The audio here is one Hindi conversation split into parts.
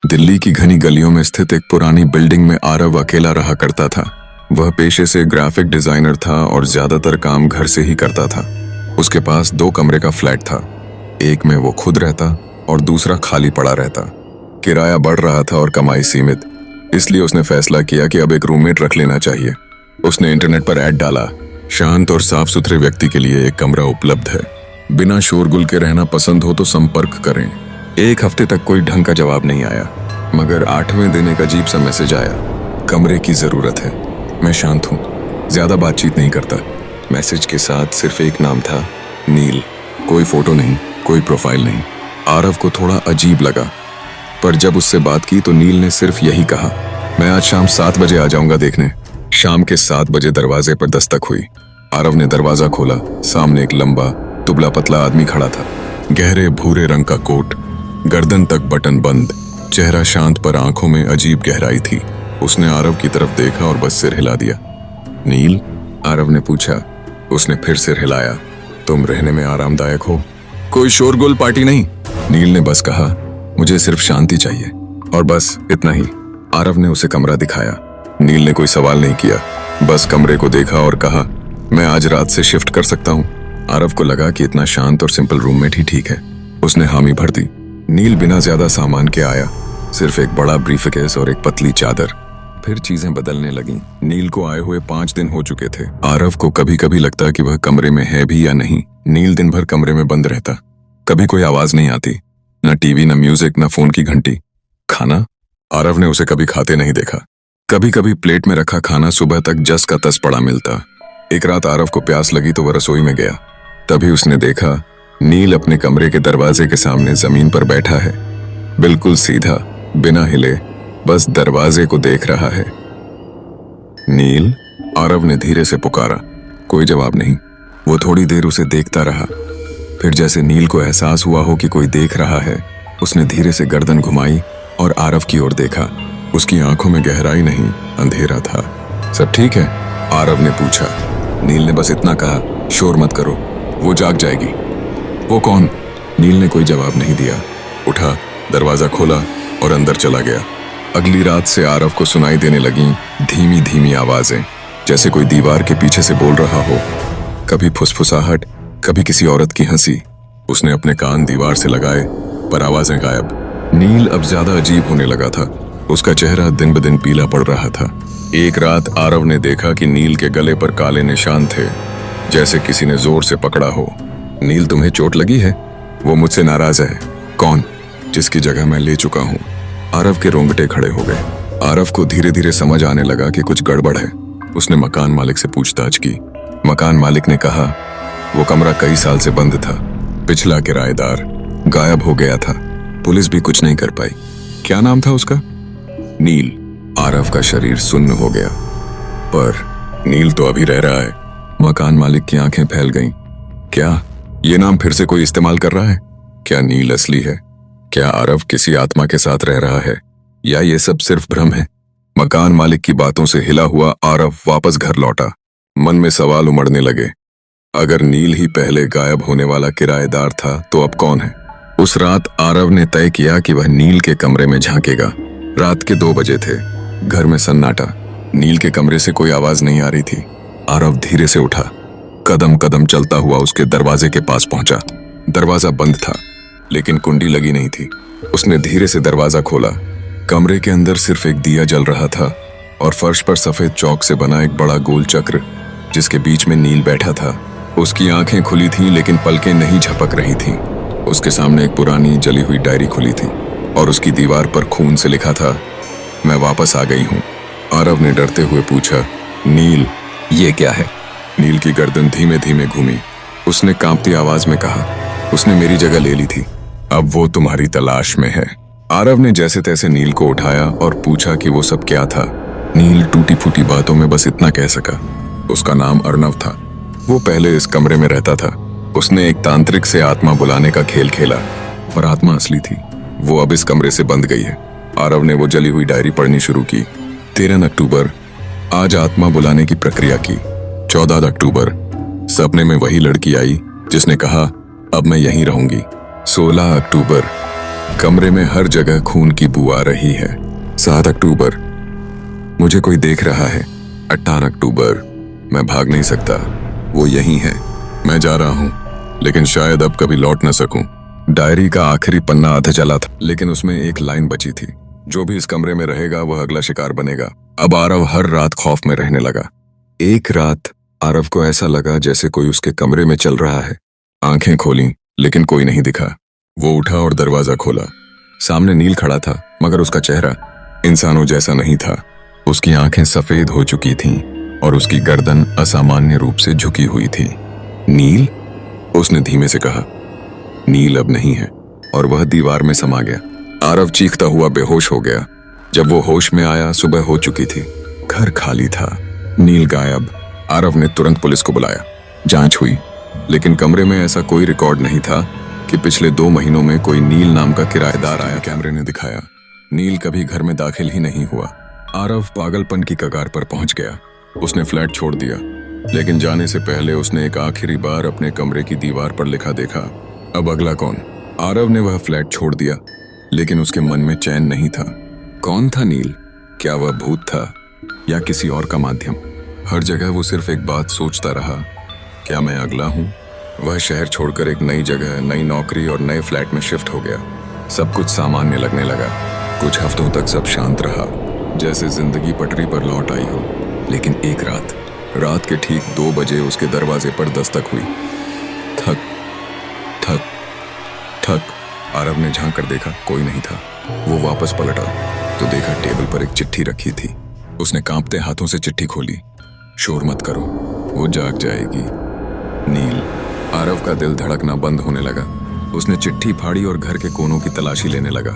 दिल्ली की घनी गलियों में स्थित एक पुरानी बिल्डिंग में आरव अकेला रहा करता था। वह पेशे से ग्राफिक डिजाइनर था और ज्यादातर काम घर से ही करता था। उसके पास 2 कमरे का फ्लैट था। एक में वो खुद रहता और दूसरा खाली पड़ा रहता। किराया बढ़ रहा था और कमाई सीमित, इसलिए उसने फैसला किया कि अब एक रूममेट रख लेना चाहिए। उसने इंटरनेट पर ऐड डाला, शांत और साफ सुथरे व्यक्ति के लिए एक कमरा उपलब्ध है, बिना शोरगुल के रहना पसंद हो तो संपर्क करें। 1 हफ्ते तक कोई ढंग का जवाब नहीं आया, मगर 8वें दिन एक अजीब सा मैसेज आया, कमरे की जरूरत है, मैं शांत हूँ, ज्यादा बातचीत नहीं करता। मैसेज के साथ सिर्फ एक नाम था, नील। कोई फोटो नहीं, कोई प्रोफाइल नहीं। आरव को थोड़ा अजीब लगा, पर जब उससे बात की तो नील ने सिर्फ यही कहा, मैं आज शाम 7 बजे आ जाऊंगा देखने। शाम के 7 बजे दरवाजे पर दस्तक हुई। आरव ने दरवाजा खोला। सामने एक लंबा दुबला पतला आदमी खड़ा था। गहरे भूरे रंग का कोट, गर्दन तक बटन बंद, चेहरा शांत पर आंखों में अजीब गहराई थी। उसने आरव की तरफ देखा और बस सिर हिला दिया। नील? आरव ने पूछा। उसने फिर सिर हिलाया। तुम रहने में आरामदायक हो? कोई शोरगुल पार्टी नहीं। नील ने बस कहा, मुझे सिर्फ शांति चाहिए, और बस इतना ही। आरव ने उसे कमरा दिखाया। नील ने कोई सवाल नहीं किया, बस कमरे को देखा और कहा, मैं आज रात से शिफ्ट कर सकता हूँ। आरव को लगा कि इतना शांत और सिंपल रूममेट ही ठीक है। उसने हामी भर दी। नील बिना ज्यादा सामान के आया, सिर्फ एक बड़ा ब्रीफकेस और एक पतली चादर। फिर चीजें बदलने लगीं। नील को आए हुए 5 दिन हो चुके थे। आरव को कभी कभी लगता कि वह कमरे में है भी या नहीं। नील दिन भर कमरे में बंद रहता। कभी कोई आवाज नहीं आती, न टीवी, न म्यूजिक, न फोन की घंटी। खाना? आरव ने उसे कभी खाते नहीं देखा। कभी कभी प्लेट में रखा खाना सुबह तक जस का तस पड़ा मिलता। एक रात आरव को प्यास लगी तो वह रसोई में गया। तभी उसने देखा, नील अपने कमरे के दरवाजे के सामने जमीन पर बैठा है, बिल्कुल सीधा, बिना हिले, बस दरवाजे को देख रहा है। नील? आरव ने धीरे से पुकारा। कोई जवाब नहीं। वो थोड़ी देर उसे देखता रहा। फिर जैसे नील को एहसास हुआ हो कि कोई देख रहा है, उसने धीरे से गर्दन घुमाई और आरव की ओर देखा। उसकी आंखों में गहराई नहीं, अंधेरा था। सब ठीक है? आरव ने पूछा। नील ने बस इतना कहा, शोर मत करो, वो जाग जाएगी। वो कौन? नील ने कोई जवाब नहीं दिया। उठा, दरवाजा खोला और अंदर चला गया। अगली रात से आरव को सुनाई देने लगी धीमी धीमी आवाजें, जैसे कोई दीवार के पीछे से बोल रहा हो। कभी फुसफुसाहट, कभी किसी औरत की हंसी। उसने अपने कान दीवार से लगाए, पर आवाजें गायब। नील अब ज्यादा अजीब होने लगा था। उसका चेहरा दिन ब दिन पीला पड़ रहा था। एक रात आरव ने देखा कि नील के गले पर काले निशान थे, जैसे किसी ने जोर से पकड़ा हो। नील, तुम्हें चोट लगी है? वो मुझसे नाराज है। कौन? जिसकी जगह मैं ले चुका हूँ। आरव के रोंगटे खड़े हो गए। आरव को धीरे धीरे समझ आने लगा कि कुछ गड़बड़ है। उसने मकान मालिक से पूछताछ की। मकान मालिक ने कहा, वो कमरा कई साल से बंद था। पिछला किराएदार गायब हो गया था। पुलिस भी कुछ नहीं कर पाई। क्या नाम था उसका? नील। आरव का शरीर सुन्न हो गया। पर नील तो अभी रह रहा है। मकान मालिक की आंखें फैल गईं। क्या ये नाम फिर से कोई इस्तेमाल कर रहा है? क्या नील असली है? क्या आरव किसी आत्मा के साथ रह रहा है, या ये सब सिर्फ भ्रम है? मकान मालिक की बातों से हिला हुआ आरव वापस घर लौटा। मन में सवाल उमड़ने लगे। अगर नील ही पहले गायब होने वाला किराएदार था, तो अब कौन है? उस रात आरव ने तय किया कि वह नील के कमरे में झांकेगा। रात के 2 बजे थे। घर में सन्नाटा। नील के कमरे से कोई आवाज नहीं आ रही थी। आरव धीरे से उठा, कदम कदम चलता हुआ उसके दरवाजे के पास पहुंचा। दरवाजा बंद था, लेकिन कुंडी लगी नहीं थी। उसने धीरे से दरवाजा खोला। कमरे के अंदर सिर्फ एक दिया जल रहा था, और फर्श पर सफेद चौक से बना एक बड़ा गोल चक्र, जिसके बीच में नील बैठा था। उसकी आंखें खुली थीं, लेकिन पलकें नहीं झपक रही थीं। उसके सामने एक पुरानी जली हुई डायरी खुली थी, और उसकी दीवार पर खून से लिखा था, मैं वापस आ गई हूँ। आरव ने डरते हुए पूछा, नील, ये क्या है? नील की गर्दन धीमे धीमे घूमी। उसने कांपती आवाज में कहा, उसने मेरी जगह ले ली थी, अब वो तुम्हारी तलाश में है। आरव ने जैसे तैसे नील को उठाया और पूछा कि वो सब क्या था। नील टूटी फूटी बातों में बस इतना कह सका, उसका नाम अर्नव था। वो पहले इस कमरे में रहता था। उसने एक तांत्रिक से आत्मा बुलाने का खेल खेला, पर आत्मा असली थी। वो अब इस कमरे से बंद गई है। आरव ने वो जली हुई डायरी पढ़नी शुरू की। 13 अक्टूबर, आज आत्मा बुलाने की प्रक्रिया की। 14 अक्टूबर, सपने में वही लड़की आई जिसने कहा, अब मैं यहीं रहूंगी। 16 अक्टूबर, कमरे में हर जगह खून की बू आ रही है। 7 अक्टूबर, मुझे कोई देख रहा है। 18 अक्टूबर, मैं भाग नहीं सकता, वो यहीं है। मैं जा रहा हूँ, लेकिन शायद अब कभी लौट न सकूं। डायरी का आखिरी पन्ना आधा चला था, लेकिन उसमें एक लाइन बची थी, जो भी इस कमरे में रहेगा वह अगला शिकार बनेगा। अब आरव हर रात खौफ में रहने लगा। एक रात आरव को ऐसा लगा जैसे कोई उसके कमरे में चल रहा है। आंखें खोली, लेकिन कोई नहीं दिखा। वो उठा और दरवाजा खोला। सामने नील खड़ा था, मगर उसका चेहरा इंसानों जैसा नहीं था। उसकी आंखें सफेद हो चुकी थीं और उसकी गर्दन असामान्य रूप से झुकी हुई थी। नील, उसने धीमे से कहा। नील अब नहीं है और वह दीवार में समा गया। आरव चीखता हुआ बेहोश हो गया। जब वो होश में आया, सुबह हो चुकी थी। घर खाली था, नील गायब। आरव ने तुरंत पुलिस को बुलाया। जांच हुई, लेकिन कमरे में ऐसा कोई रिकॉर्ड नहीं था कि पिछले 2 महीनों में कोई नील नाम का किराएदार आया। कैमरे ने दिखाया नील कभी घर में दाखिल ही नहीं हुआ। आरव पागलपन की कगार पर पहुंच गया। उसने फ्लैट छोड़ दिया, लेकिन जाने से पहले उसने एक आखिरी बार अपने कमरे की दीवार पर लिखा देखा, अब अगला कौन। आरव ने वह फ्लैट छोड़ दिया, लेकिन उसके मन में चैन नहीं था। कौन था नील? क्या वह भूत था या किसी और का माध्यम? हर जगह वो सिर्फ एक बात सोचता रहा, क्या मैं अगला हूँ? वह शहर छोड़कर एक नई जगह, नई नौकरी और नए फ्लैट में शिफ्ट हो गया। सब कुछ सामान्य लगने लगा। कुछ हफ्तों तक सब शांत रहा, जैसे जिंदगी पटरी पर लौट आई हो। लेकिन एक रात के ठीक 2 बजे उसके दरवाजे पर दस्तक हुई। ठक ठक ठक। आरव ने झांक कर देखा, कोई नहीं था। वो वापस पलटा तो देखा टेबल पर एक चिट्ठी रखी थी। उसने कांपते हाथों से चिट्ठी खोली। शोर मत करो, वो जाग जाएगी। नील। आरव का दिल धड़कना बंद होने लगा। उसने चिट्ठी फाड़ी और घर के कोनों की तलाशी लेने लगा।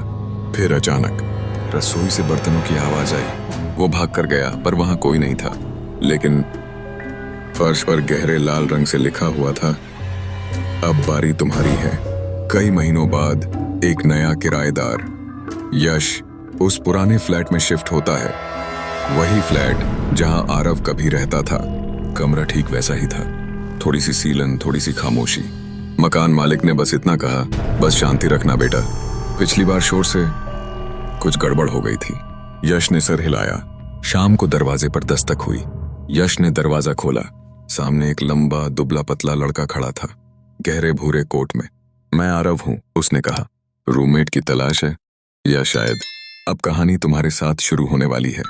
फिर अचानक रसोई से बर्तनों की आवाज आई। वो भाग कर गया, पर वहां कोई नहीं था। लेकिन फर्श पर गहरे लाल रंग से लिखा हुआ था, अब बारी तुम्हारी है। कई महीनों बाद एक नया किराएदार यश उस पुराने फ्लैट में शिफ्ट होता है। वही फ्लैट जहां आरव कभी रहता था। कमरा ठीक वैसा ही था, थोड़ी सी सीलन, थोड़ी सी खामोशी। मकान मालिक ने बस इतना कहा, बस शांति रखना बेटा। पिछली बार शोर से कुछ गड़बड़ हो गई थी। यश ने सर हिलाया। शाम को दरवाजे पर दस्तक हुई। यश ने दरवाजा खोला। सामने एक लंबा दुबला पतला लड़का खड़ा था, गहरे भूरे कोट में। मैं आरव हूं, उसने कहा। रूममेट की तलाश है? या शायद अब कहानी तुम्हारे साथ शुरू होने वाली है।